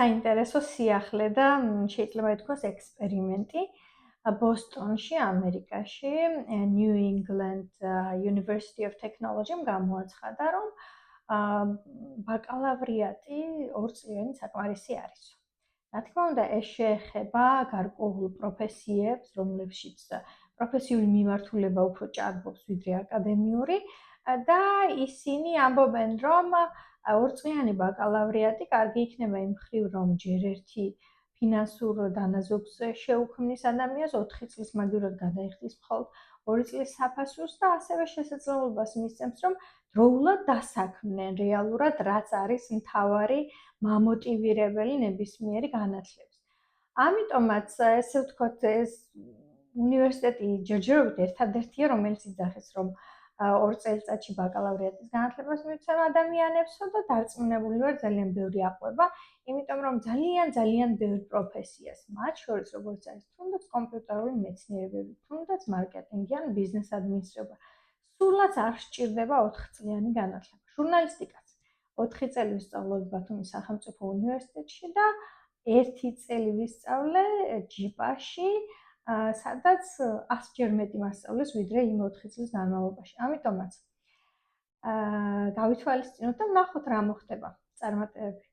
საინტერესო სიახლე და შეიძლება ითქვას ექსპერიმენტი ბოსტონში, ამერიკაში, New England University of Technology-მ გამოაცხადა, რომ ბაკალავრიატი 2 წლიანი საკმარისი არის. რა თქმა უნდა, ეს შეეხება გარკვეულ პროფესიებს, რომლებშიც პროფესიული მიმართულება უფრო ჭარბობს ვიდრე აკადემიური და ისინი ამბობენ, რომ 2 წლიანი ბაკალავრიატი კარგი იქნება იმ მხრივ, რომ ჯერ ერთი ფინანსურ დანაზოგს შეუქმნის ადამიანს 4 წლის მაგივრად გადაიხდის მხოლოდ 2 წლის საფასურს და ასევე შესაძლებლობას მისცემს, რომ დროულად დასაქმნენ რეალურად რაც არის მთავარი მამოტივირებელი ნებისმიერი განათლების. ამიტომაც ესე ვთქვათ, ეს უნივერსიტეტი ჯერჯერობით ერთადერთია, რომელიც იძახის, რომ 2 წელიწადში ბაკალავრიატის განათლებას მივცემ ადამიანებსო და დარწმუნებული ვარ ძალიან ბევრი აყვება, იმიტომ რომ ძალიან ბევრი პროფესიას, მათ შორის როგორც არის თუნდაც კომპიუტერული მეცნიერებები, თუნდაც მარკეტინგი ან ბიზნეს ადმინისტრება, სულაც არ სჭირდება 4 წლიანი განათლება. ჟურნალისტიკაც 4 წელი ვისწავლოთ ბათუმის სახელმწიფო უნივერსიტეტში და 1 წელი ვისწავლე ჯიპაში, სადაც 100-ჯერ მეტი მასწავლეს ვიდრე იმ 4 წლის განმავლობაში. ამიტომაც გავითვალისწინოთ და ვნახოთ რა მოხდება. წარმატებები.